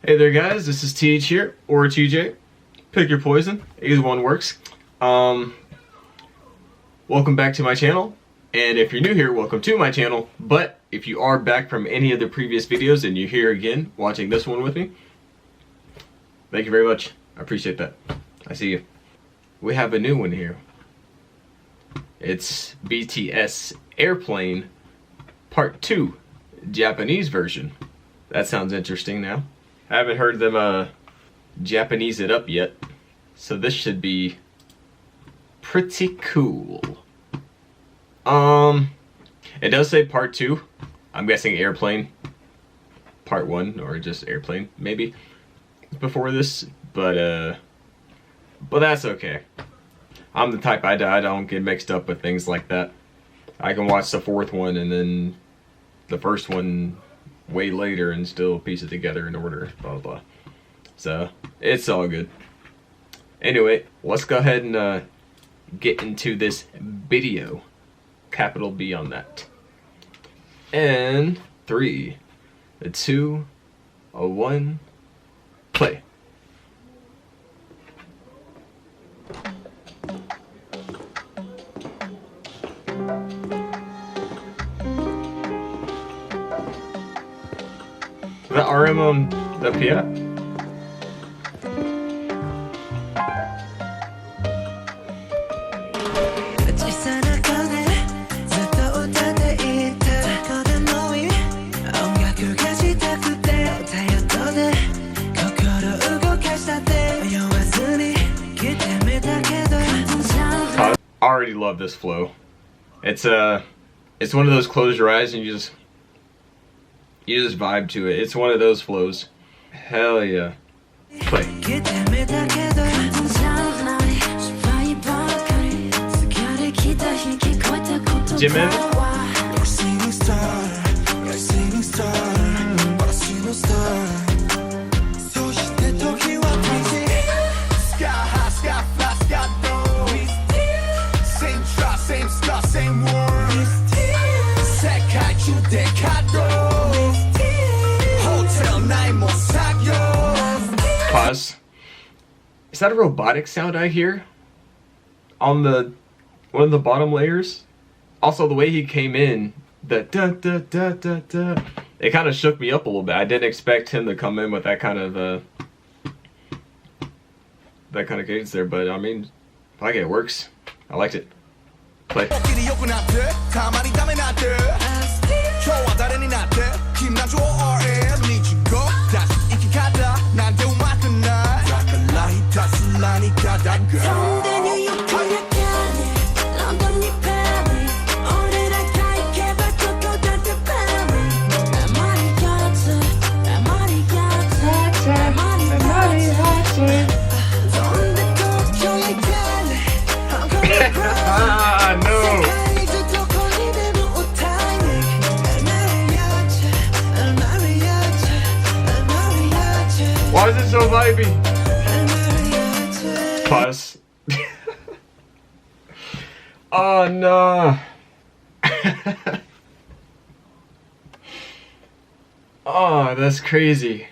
Hey there guys, this is TEEJ here, or TJ. Pick your poison, either one works. Welcome back to my channel, and if you're new here, welcome to my channel. But if you are back from any of the previous videos and you're here again, watching this one with me, thank you very much. I appreciate that. I see you. We have a new one here. It's BTS Airplane Part 2, Japanese version. That sounds interesting now. I haven't heard them Japanese it up yet, so this should be pretty cool. It does say Part 2. I'm guessing Airplane Part 1, or just Airplane maybe before this, but that's okay. I'm the type I don't get mixed up with things like that. I can watch the fourth one and then the first one way later and still piece it together in order, blah blah blah. So it's all good. Anyway, let's go ahead and get into this video. Capital B on that. And 3, 2, 1, play. The RM on the Pia? I already love this flow. It's one of those close your eyes and you just vibe to it. It's one of those flows. Hell yeah. Play. Jimin. Pause. Is that a robotic sound I hear on one of the bottom layers? Also, the way he came in, the da da da da da, it kind of shook me up a little bit. I didn't expect him to come in with that kind of cadence there, but I mean, like it works. I liked it. Play. Why is it so vibey? Pause. Oh no. Oh, that's crazy.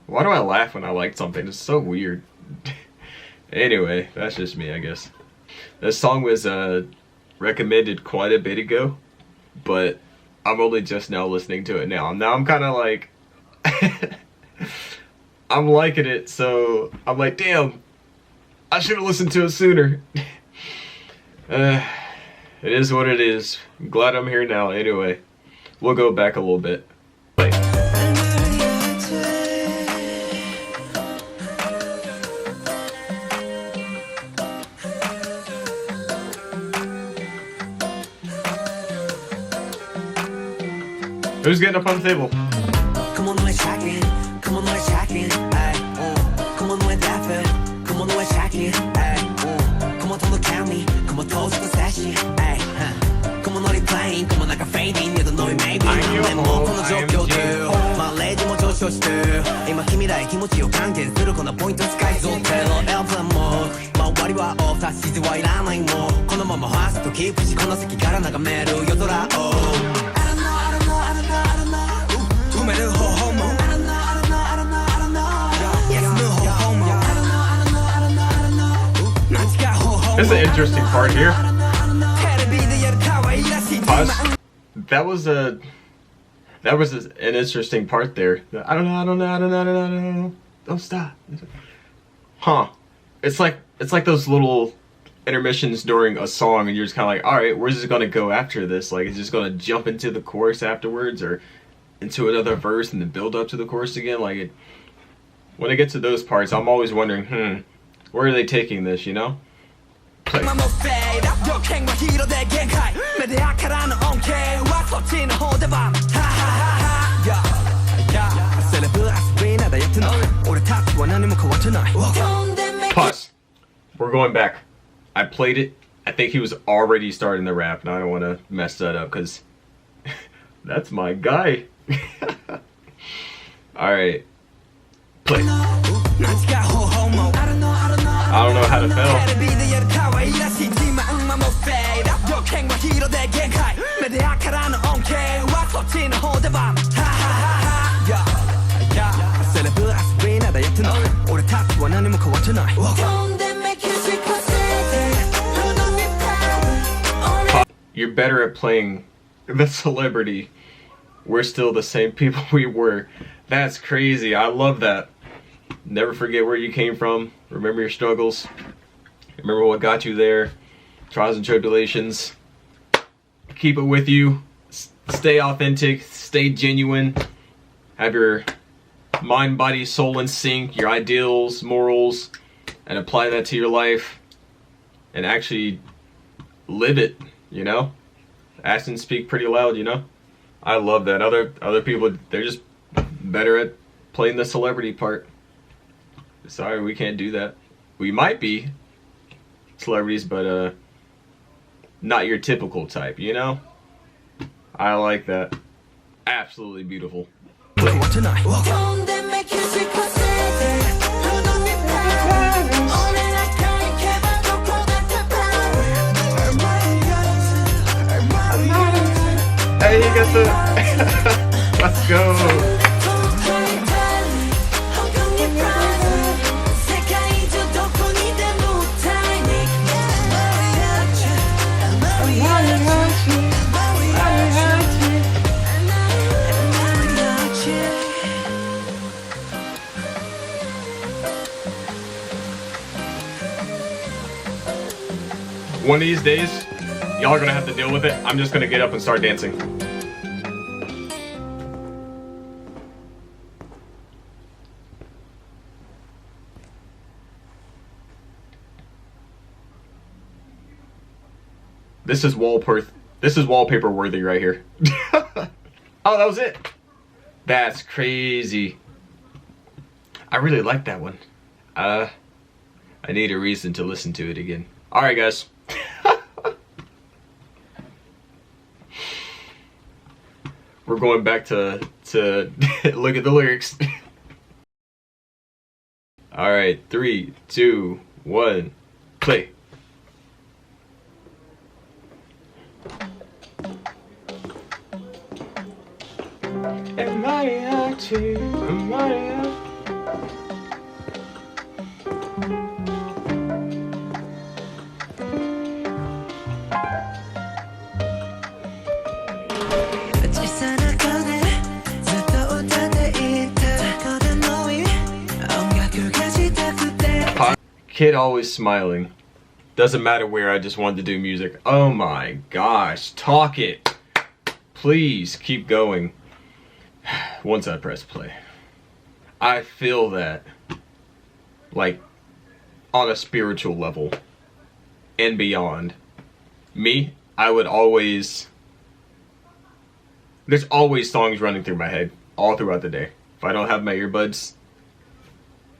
Why do I laugh when I like something? It's so weird. Anyway, that's just me, I guess. This song was recommended quite a bit ago, but I'm only just now listening to it now. Now I'm kind of like, I'm liking it, so I'm like, damn, I should have listened to it sooner. It is what it is. I'm glad I'm here now. Anyway, we'll go back a little bit. Play. Who's getting up on the table? Come on, let's check in. Come on, let's check in. Come on, let's laugh it. Come on, let's check in. Come on, don't count me. Come on, toast the session. Come on, let's playing. Come on, like a fading. You're the noise, maybe. I'm more from the joke, my lady, more joke,今君らへ気持ちを還元するこのポイント使いそうテロエアプランもわりはオフ、指示はいらないもうこのままファーストキープしこの席から眺める夜空を埋める方法も休む方法も間違う方法も There's an interesting part here. テレビでやる可愛らしい Pause. That was an interesting part there. I don't know. Don't stop. Huh. It's like those little intermissions during a song and you're just kind of like, all right, where's it going to go after this? Like, it's just going to jump into the chorus afterwards or into another verse and then build up to the chorus again. Like, when it gets to those parts, I'm always wondering, where are they taking this, you know? Play. Pause. We're going back. I played it. I think he was already starting the rap, and I don't want to mess that up because that's my guy. Alright. Play. I don't know how to fail. You're better at playing the celebrity. We're still the same people we were. That's crazy. I love that. Never forget where you came from. Remember your struggles. Remember what got you there. Trials and tribulations. Keep it with you. Stay authentic. Stay genuine. Have your mind, body, soul in sync. Your ideals, morals. And apply that to your life. And actually live it, you know? Actions speak pretty loud, you know? I love that. Other people, they're just better at playing the celebrity part. Sorry, we can't do that. We might be celebrities, but not your typical type, you know? I like that. Absolutely beautiful. Hey, you got the... Let's go. One of these days, y'all are gonna have to deal with it. I'm just gonna get up and start dancing. This is wallpaper worthy right here. Oh, that was it. That's crazy. I really like that one. I need a reason to listen to it again. All right, guys. We're going back to look at the lyrics. All right, 3, 2, 1, play. Kid always smiling. Doesn't matter where, I just wanted to do music. Oh my gosh, talk it. Please keep going. Once I press play. I feel that. Like, on a spiritual level. And beyond. Me, I would always... There's always songs running through my head. All throughout the day. If I don't have my earbuds,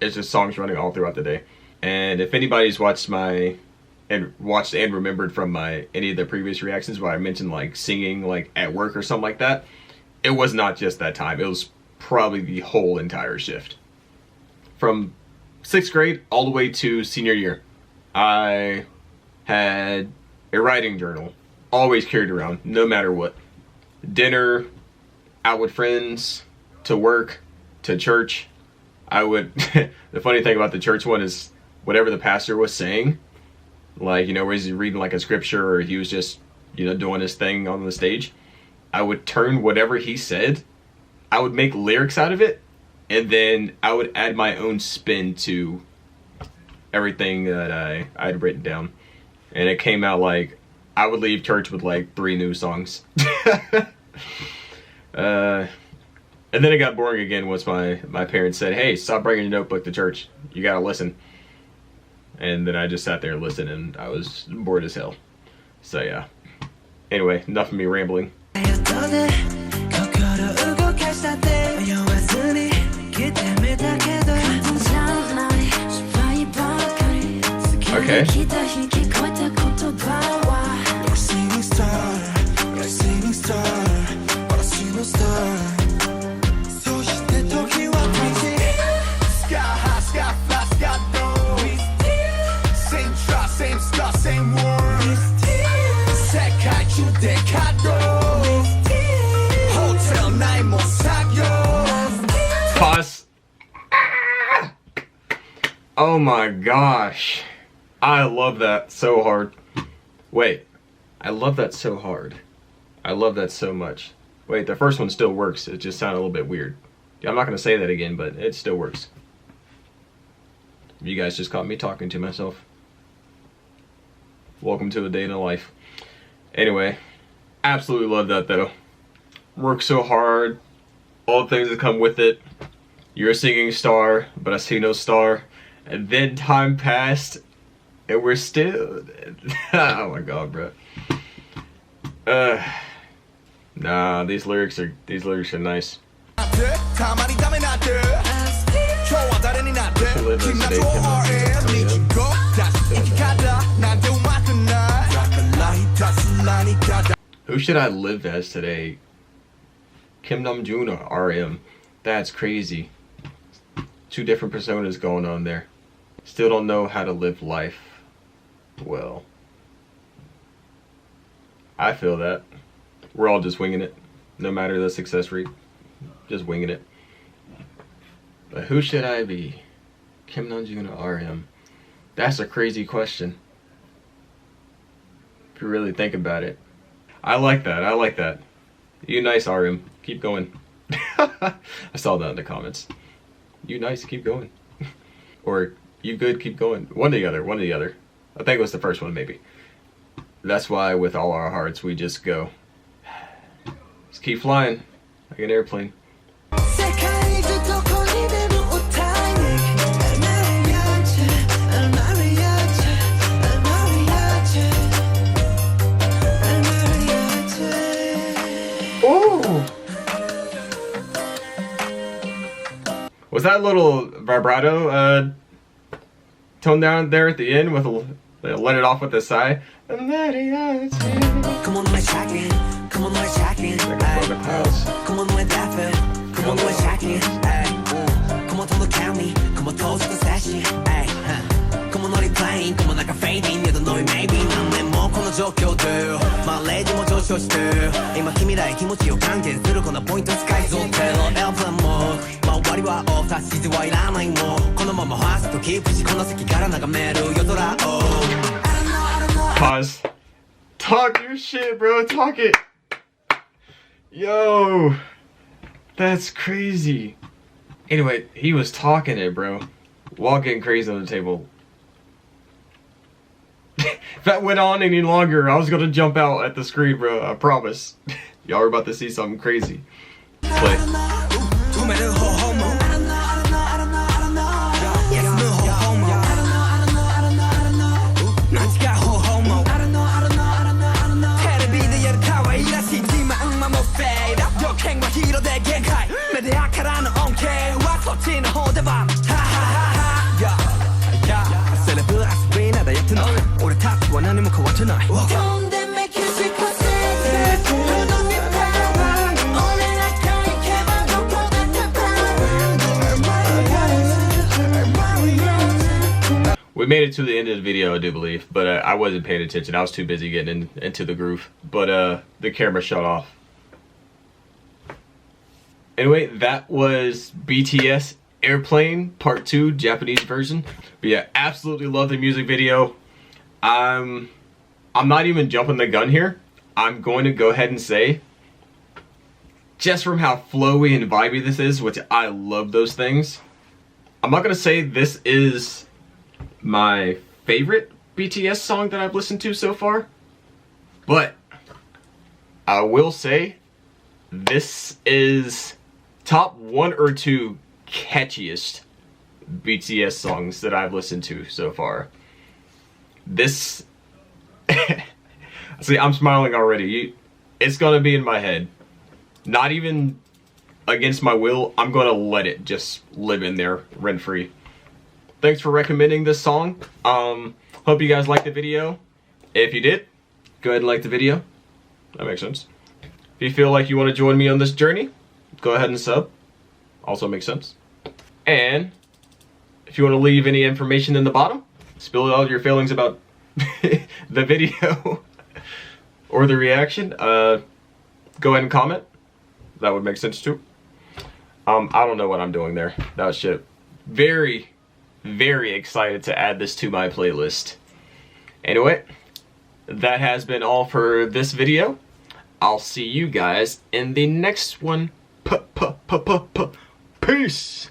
it's just songs running all throughout the day. And if anybody's watched and remembered from any of the previous reactions where I mentioned like singing like at work or something like that, it was not just that time. It was probably the whole entire shift. From 6th grade all the way to senior year. I had a writing journal, always carried around, no matter what. Dinner, out with friends, to work, to church. I would, the funny thing about the church one is whatever the pastor was saying, like, you know, where he's reading like a scripture or he was just, you know, doing his thing on the stage, I would turn whatever he said, I would make lyrics out of it, and then I would add my own spin to everything that I had written down. And it came out like, I would leave church with like 3 new songs. And then it got boring again once my parents said, hey, stop bringing your notebook to church. You gotta listen. And then I just sat there and listened, and I was bored as hell. So yeah. Anyway, enough of me rambling. Okay. Pause. Oh my gosh. I love that so hard. Wait. I love that so hard. I love that so much. Wait, the first one still works. It just sounded a little bit weird. I'm not going to say that again, but it still works. You guys just caught me talking to myself. Welcome to a day in the life. Anyway, absolutely love that though. Work so hard. All the things that come with it. You're a singing star, but I see no star. And then time passed, and we're still... Oh my god, bro. Nah, these lyrics are nice. Who should I live as today? Kim Namjoon or RM? That's crazy. 2 different personas going on there. Still don't know how to live life well. I feel that. We're all just winging it. No matter the success rate. Just winging it. But who should I be? Kim Namjoon or RM? That's a crazy question. If you really think about it. I like that. I like that. You nice, RM. Keep going. I saw that in the comments. You nice, keep going. Or you good, keep going. One or the other, one or the other. I think it was the first one, maybe. That's why with all our hearts we just go. Just keep flying like an airplane. Was that little vibrato tone down there at the end with a let it off with a sigh? Come on, my shocking. Come on, my shocking. Come on, my laughing. Come on, my shocking. Come on, to the county. Come on, toast the session. Come on, not playing. Come on, like a fading. You don't know it, maybe. I'm moreこの状況でまあレジも上昇して今君らへ気持ちを還元するこのポイント使いそうテロエルプランもまあ終わりはオフタ指示はいらないもこのままファーストキープしこの席から眺める夜空を Pause. Talk your shit, bro. Talk it. Yo. That's crazy. Anyway, he was talking it, bro. While getting crazy on the table. If that went on any longer, I was gonna jump out at the screen, bro. I promise. Y'all are about to see something crazy. Play. We made it to the end of the video, I do believe, but I wasn't paying attention. I was too busy getting into the groove. But the camera shut off. Anyway, that was BTS Airplane Part 2 Japanese version. But yeah, absolutely love the music video. I'm not even jumping the gun here. I'm going to go ahead and say, just from how flowy and vibey this is, which I love those things, I'm not going to say this is my favorite BTS song that I've listened to so far, but I will say this is top 1 or 2 catchiest BTS songs that I've listened to so far. This see, I'm smiling already. It's gonna be in my head, not even against my will. I'm gonna let it just live in there rent free. Thanks for recommending this song. Hope you guys liked the video. If you did, go ahead and like the video. That makes sense. If you feel like you want to join me on this journey, go ahead and sub. Also makes sense. And if you want to leave any information in the bottom, spill all your feelings about the video or the reaction, go ahead and comment. That would make sense too. I don't know what I'm doing there. That was shit. Very, very excited to add this to my playlist. Anyway, that has been all for this video. I'll see you guys in the next one. Peace.